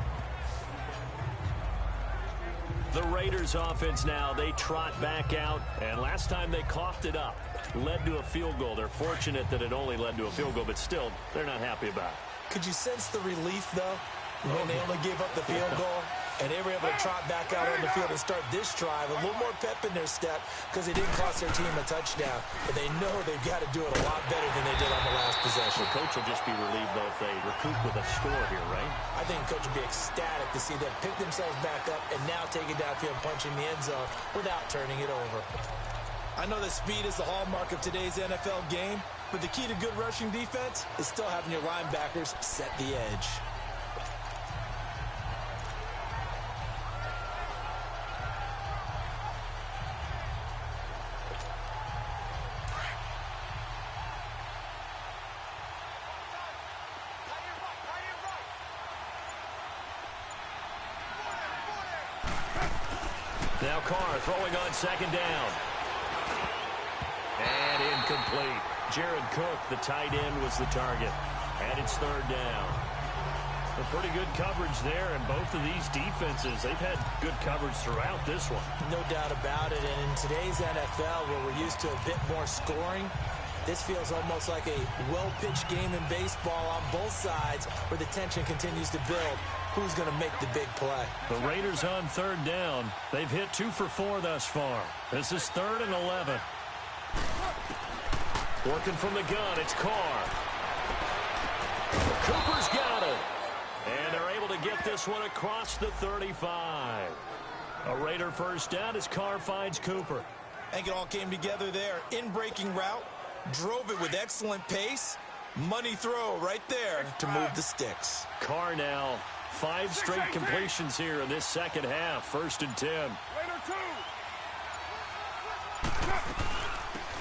The Raiders offense now, they trot back out, and last time they coughed it up, led to a field goal. They're fortunate that it only led to a field goal, but still, they're not happy about it. Could you sense the relief, though, when they only gave up the field goal? And they were able to trot back out on the field and start this drive. A little more pep in their step because they didn't cost their team a touchdown. But they know they've got to do it a lot better than they did on the last possession. The coach will just be relieved, though, if they recoup with a score here, right? I think the coach will be ecstatic to see them pick themselves back up and now take it downfield, punching the end zone without turning it over. I know that speed is the hallmark of today's NFL game, but the key to good rushing defense is still having your linebackers set the edge. Now Carr throwing on 2nd down. And incomplete. Jared Cook, the tight end, was the target. And it's 3rd down. A pretty good coverage there, and both of these defenses, they've had good coverage throughout this one. No doubt about it, and in today's NFL, where we're used to a bit more scoring, this feels almost like a well-pitched game in baseball on both sides, where the tension continues to build. Who's going to make the big play? The Raiders on 3rd down. They've hit 2 for 4 thus far. This is 3rd and 11. Working from the gun, it's Carr. Cooper's got it. And they're able to get this one across the 35. A Raider 1st down as Carr finds Cooper. I think it all came together there. In-breaking route, drove it with excellent pace. Money throw right there to move the sticks. Carr now 5 straight completions here in this 2nd half. 1st and 10.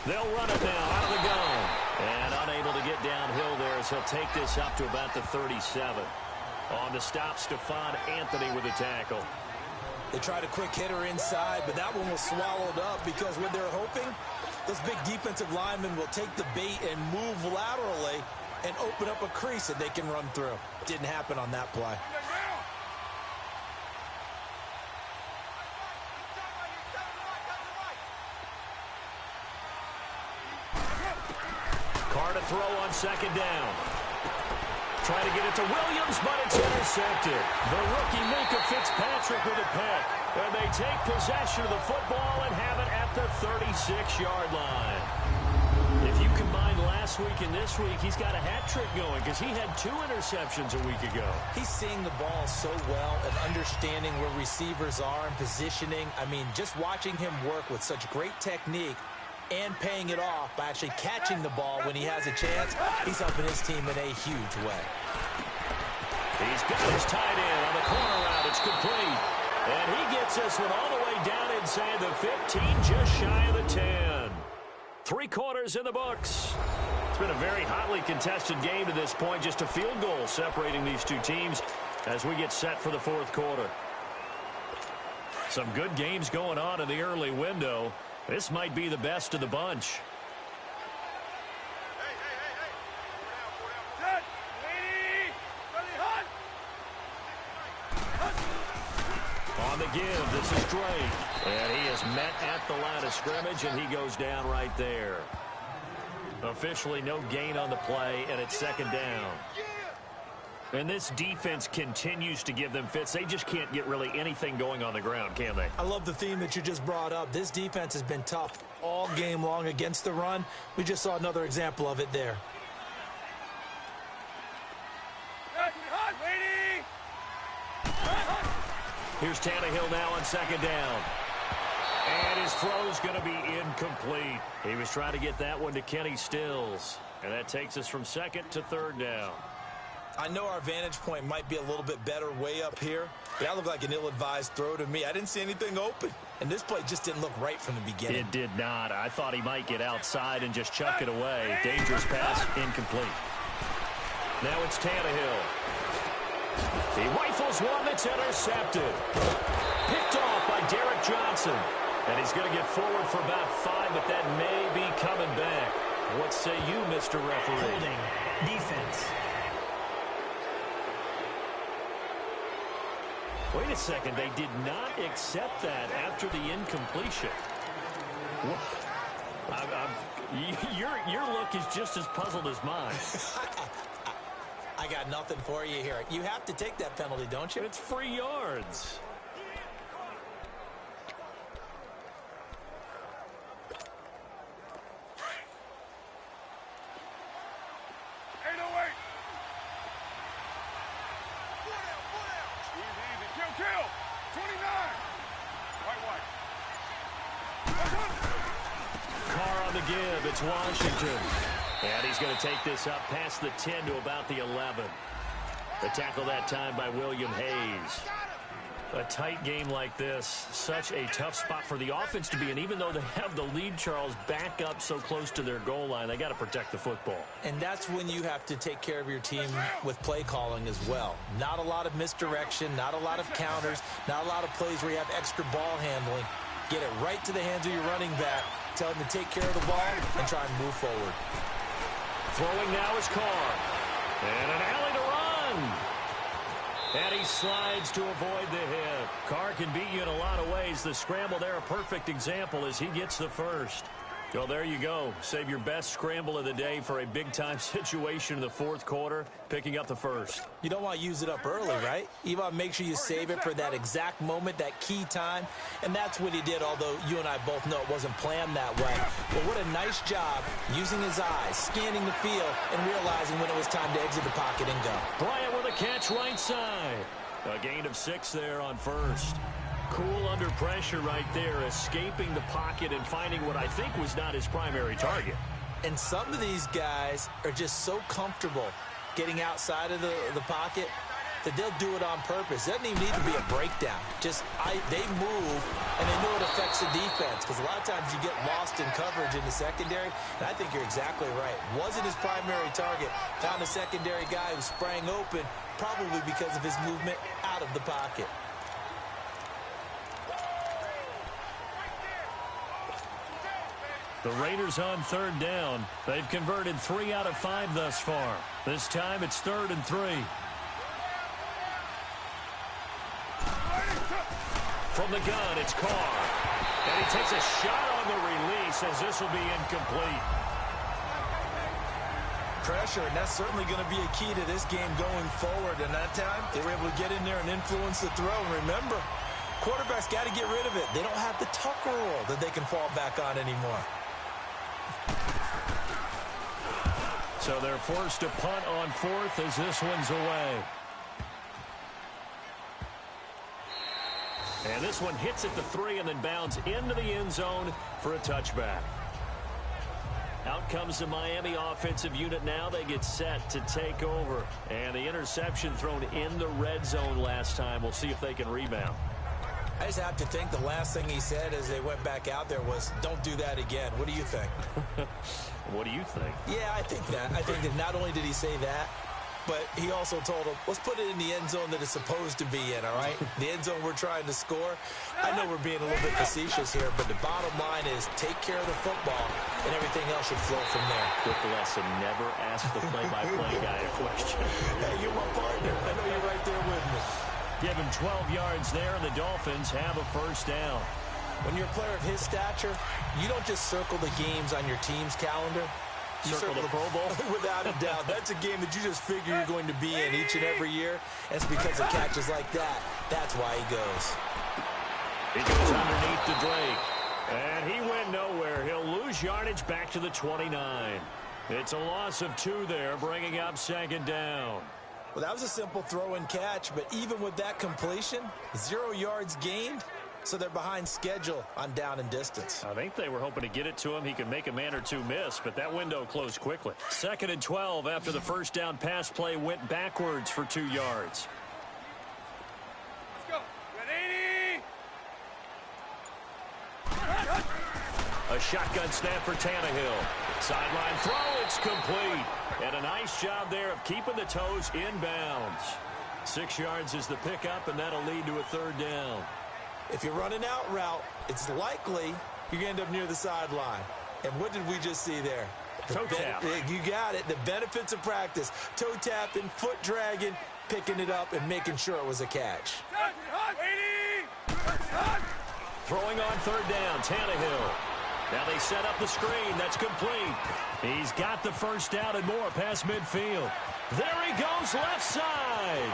They'll run it now out of the gun. And unable to get downhill there as he'll take this up to about the 37. On the stop, Stephon Anthony with a tackle. They tried a quick hitter inside, but that one was swallowed up because what they're hoping, those big defensive linemen will take the bait and move laterally and open up a crease that they can run through. Didn't happen on that play. Carr to throw on 2nd down. Trying to get it to Williams, but it's intercepted. The rookie Minka Fitzpatrick with a pick. And they take possession of the football and have it at the 36-yard line. If you combine last week and this week, he's got a hat trick going because he had 2 interceptions a week ago. He's seeing the ball so well and understanding where receivers are and positioning. I mean, just watching him work with such great technique and paying it off by actually catching the ball when he has a chance, he's helping his team in a huge way. He's got his tight end on the corner route. It's complete. And he gets this one all the way down inside the 15, just shy of the 10. 3 quarters in the books. It's been a very hotly contested game to this point. Just a field goal separating these two teams as we get set for the 4th quarter. Some good games going on in the early window. This might be the best of the bunch. On the give, this is Drake. And he is met at the line of scrimmage, and he goes down right there. Officially no gain on the play, and it's 2nd down. And this defense continues to give them fits. They just can't get really anything going on the ground, can they? I love the theme that you just brought up. This defense has been tough all game long against the run. We just saw another example of it there. Here's Tannehill now on 2nd down. And his throw's going to be incomplete. He was trying to get that one to Kenny Stills. And that takes us from 2nd to 3rd down. I know our vantage point might be a little bit better way up here, but that looked like an ill-advised throw to me. I didn't see anything open. And this play just didn't look right from the beginning. It did not. I thought he might get outside and just chuck it away. Dangerous pass, incomplete. Now it's Tannehill. He rifles one that's intercepted. Picked off by Derek Johnson. And he's going to get forward for about 5, but that may be coming back. What say you, Mr. Referee? Holding. Defense. Wait a second. They did not accept that after the incompletion. Your look is just as puzzled as mine. I got nothing for you here. You have to take that penalty, don't you? It's free yards. Hey, no, wait. Easy. Kill. 29. White. Carr on the give. It's Washington. And he's going to take this up past the 10 to about the 11. The tackle that time by William Hayes. A tight game like this, such a tough spot for the offense to be in. Even though they have the lead, Charles, back up so close to their goal line, they got to protect the football. And that's when you have to take care of your team with play calling as well. Not a lot of misdirection, not a lot of counters, not a lot of plays where you have extra ball handling. Get it right to the hands of your running back. Tell him to take care of the ball and try and move forward. Throwing now is Carr. And an alley to run. And he slides to avoid the hit. Carr can beat you in a lot of ways. The scramble there, a perfect example as he gets the first. Well, there you go. Save your best scramble of the day for a big-time situation in the 4th quarter, picking up the first. You don't want to use it up early, right? You want to make sure you save it for that exact moment, that key time. And that's what he did, although you and I both know it wasn't planned that way. But what a nice job using his eyes, scanning the field, and realizing when it was time to exit the pocket and go. Bryant with a catch right side. A gain of 6 there on first. Cool under pressure right there, escaping the pocket and finding what I think was not his primary target. And some of these guys are just so comfortable getting outside of the pocket that they'll do it on purpose. It doesn't even need to be a breakdown. They move, and they know it affects the defense, because a lot of times you get lost in coverage in the secondary, and I think you're exactly right. Wasn't his primary target. Found a secondary guy who sprang open, probably because of his movement out of the pocket. The Raiders on 3rd down. They've converted 3 out of 5 thus far. This time it's 3rd and 3. From the gun, it's Carr. And he takes a shot on the release as this will be incomplete. Pressure, and that's certainly going to be a key to this game going forward. And that time, they were able to get in there and influence the throw. And remember, quarterbacks got to get rid of it. They don't have the tuck rule that they can fall back on anymore. So they're forced to punt on 4th as this one's away. And this one hits at the 3 and then bounds into the end zone for a touchback. Out comes the Miami offensive unit now. They get set to take over. And the interception thrown in the red zone last time. We'll see if they can rebound. I just have to think the last thing he said as they went back out there was, don't do that again. What do you think? What do you think? Yeah, I think that. I think that not only did he say that, but he also told him, let's put it in the end zone that it's supposed to be in, all right? The end zone we're trying to score. I know we're being a little bit facetious here, but the bottom line is take care of the football, and everything else should flow from there. Quick lesson, never ask the play-by-play guy a question. Hey, you're my partner. I know you're right there with me. Give him 12 yards there, and the Dolphins have a first down. When you're a player of his stature, you don't just circle the games on your team's calendar. You circle the Pro Bowl? Without a doubt. That's a game that you just figure you're going to be in each and every year. And it's because of catches like that. That's why he goes. He goes underneath to Drake. And he went nowhere. He'll lose yardage back to the 29. It's a loss of 2 there, bringing up second down. Well, that was a simple throw and catch, but even with that completion, 0 yards gained. So they're behind schedule on down and distance. I think they were hoping to get it to him. He could make a man or two miss, but that window closed quickly. 2nd and 12 after the first down pass play went backwards for 2 yards. Let's go. Ready? A shotgun snap for Tannehill. Sideline throw, it's complete. And a nice job there of keeping the toes inbounds. 6 yards is the pickup, and that'll lead to a 3rd down. If you're running out route, it's likely you're going to end up near the sideline. And what did we just see there? Toe tap. You got it. The benefits of practice. Toe tapping, foot dragging, picking it up, and making sure it was a catch. Throwing on 3rd down, Tannehill. Now they set up the screen. That's complete. He's got the first down and more past midfield. There he goes, left side.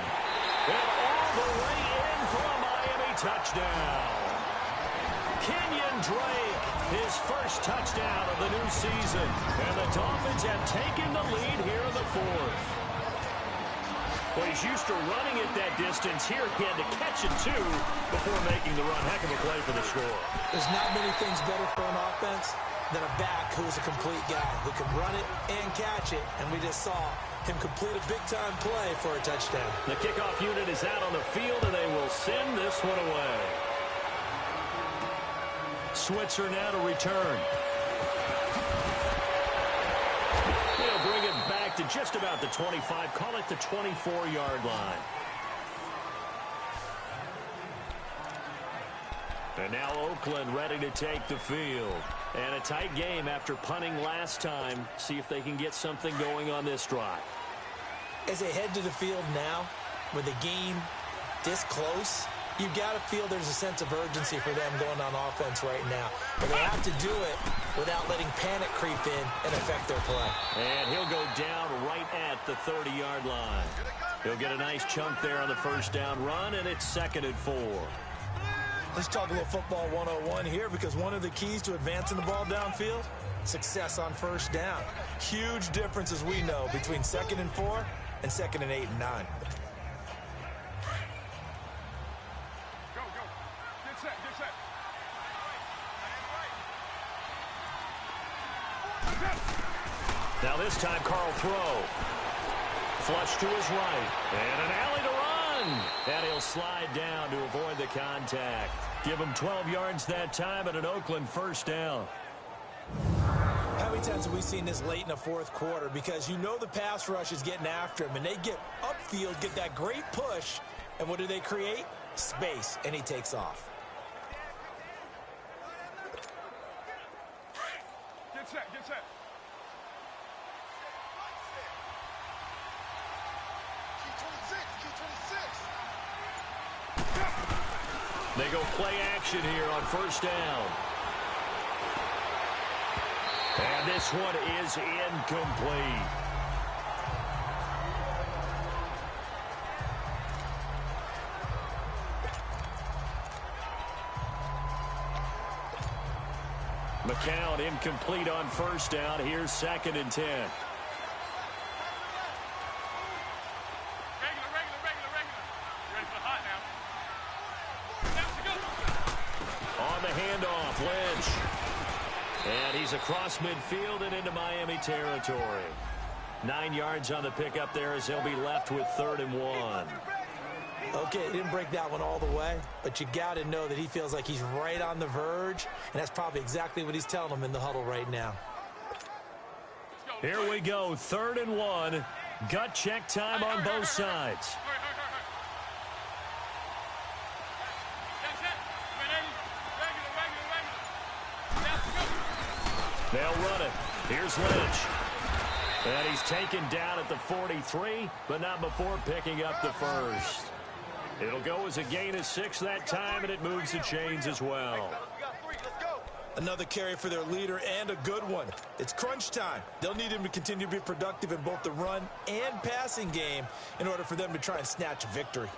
And all the way in for a Miami touchdown. Kenyon Drake, his first touchdown of the new season. And the Dolphins have taken the lead here in the 4th. Well, he's used to running it that distance. Here he had to catch it, too, before making the run. Heck of a play for the score. There's not many things better for an offense than a back who is a complete guy who can run it and catch it. And we just saw him complete a big-time play for a touchdown. The kickoff unit is out on the field, and they will send this one away. Switzer now to return. They'll bring it back to just about the 25. Call it the 24-yard line. And now Oakland ready to take the field. And a tight game after punting last time. See if they can get something going on this drive. As they head to the field now, with the game this close, you've got to feel there's a sense of urgency for them going on offense right now. But they have to do it without letting panic creep in and affect their play. And he'll go down right at the 30-yard line. He'll get a nice chunk there on the first down run, and it's 2nd and 4. Let's talk a little football 101 here, because one of the keys to advancing the ball downfield, success on first down. Huge difference, as we know, between 2nd and 4 and 2nd and 8 and 9. Go, go. Get set, get set. Now this time, Carl throw. Flush to his right. And an alley to run. And he'll slide down to avoid the contact. Give him 12 yards that time and an Oakland first down. How many times have we seen this late in the 4th quarter? Because you know the pass rush is getting after him, and they get upfield, get that great push, and what do they create? Space, and he takes off. Get set, get set. They go play action here on first down. And this one is incomplete. McCown incomplete on first down. Here's 2nd and 10. Handoff, Lynch. And he's across midfield and into Miami territory. 9 yards on the pickup there as he'll be left with 3rd and 1. Okay, he didn't break that one all the way, but you got to know that he feels like he's right on the verge, and that's probably exactly what he's telling them in the huddle right now. Here we go, 3rd and 1. Gut check time on both sides. They'll run it. Here's Lynch. And he's taken down at the 43, but not before picking up the first. It'll go as a gain of 6 that time, and it moves the chains as well. Another carry for their leader, and a good one. It's crunch time. They'll need him to continue to be productive in both the run and passing game in order for them to try and snatch a victory.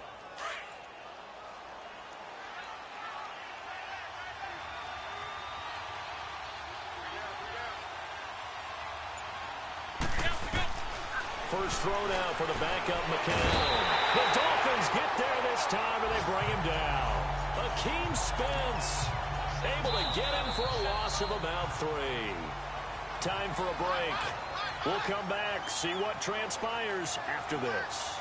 First throw now for the backup McCown. The Dolphins get there this time, and they bring him down. Akeem Spence able to get him for a loss of about 3. Time for a break. We'll come back, see what transpires after this.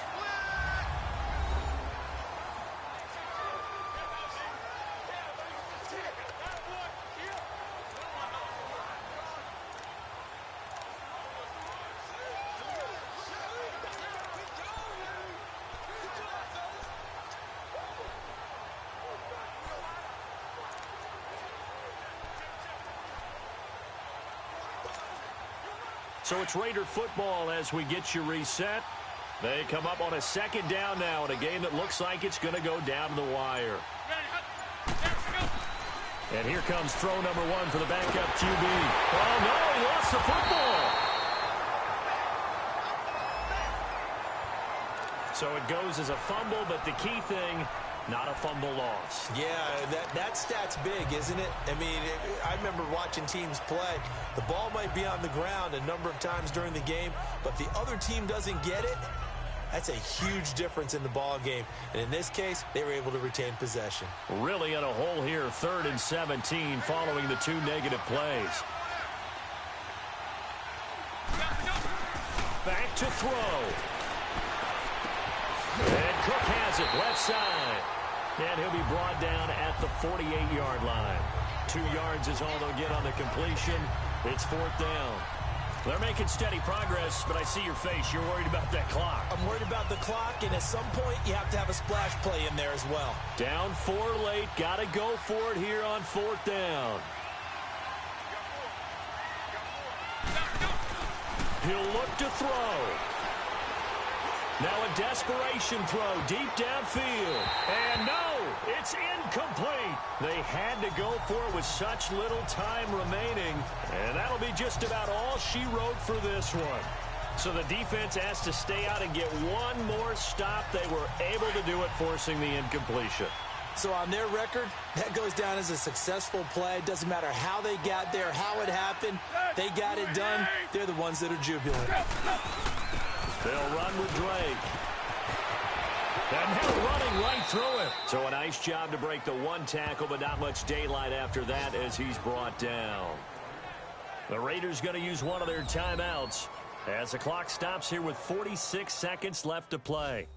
So it's Raider football as we get you reset. They come up on a 2nd down now in a game that looks like it's going to go down to the wire. And here comes throw number 1 for the backup QB. Oh, no, he lost the football. So it goes as a fumble, but the key thing, not a fumble loss. Yeah, that stat's big, isn't it? I mean, I remember watching teams play. The ball might be on the ground a number of times during the game, but if the other team doesn't get it, that's a huge difference in the ball game. And in this case, they were able to retain possession. Really in a hole here, 3rd and 17 following the 2 negative plays. Back to throw. And Cook has it left side. And he'll be brought down at the 48-yard line. 2 yards is all they'll get on the completion. It's 4th down. They're making steady progress, but I see your face. You're worried about that clock. I'm worried about the clock, and at some point, you have to have a splash play in there as well. Down 4 late. Got to go for it here on 4th down. He'll look to throw. Now a desperation throw deep downfield. And no, it's incomplete. They had to go for it with such little time remaining. And that'll be just about all she wrote for this one. So the defense has to stay out and get one more stop. They were able to do it, forcing the incompletion. So on their record, that goes down as a successful play. Doesn't matter how they got there, how it happened. They got it done. They're the ones that are jubilant. They'll run with Drake. And they're running right through it. So a nice job to break the 1 tackle, but not much daylight after that as he's brought down. The Raiders going to use one of their timeouts as the clock stops here with 46 seconds left to play.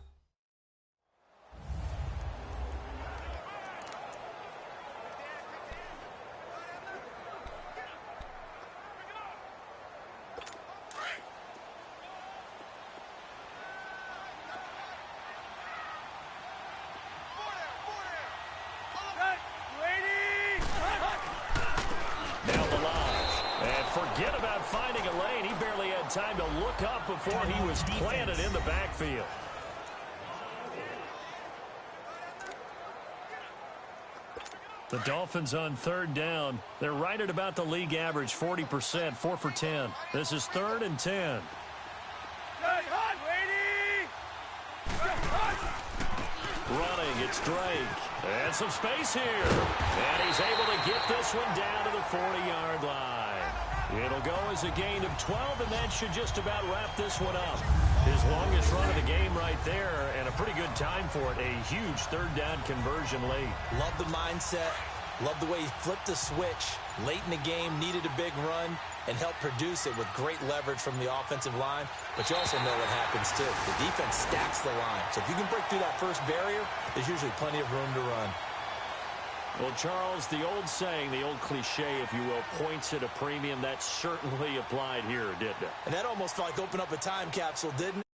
Forget about finding a lane. He barely had time to look up before he was planted in the backfield. The Dolphins on 3rd down. They're right at about the league average, 40%, 4 for 10. This is 3rd and 10. Running, it's Drake. And some space here. And he's able to get this one down to the 40-yard line. It'll go as a gain of 12, and that should just about wrap this one up. His longest run of the game right there, and a pretty good time for it. A huge 3rd down conversion late. Love the mindset. Love the way he flipped the switch late in the game, needed a big run, and helped produce it with great leverage from the offensive line. But you also know what happens, too. The defense stacks the line. So if you can break through that first barrier, there's usually plenty of room to run. Well, Charles, the old saying, the old cliche, if you will, points at a premium. That certainly applied here, didn't it? And that almost felt like opened up a time capsule, didn't it?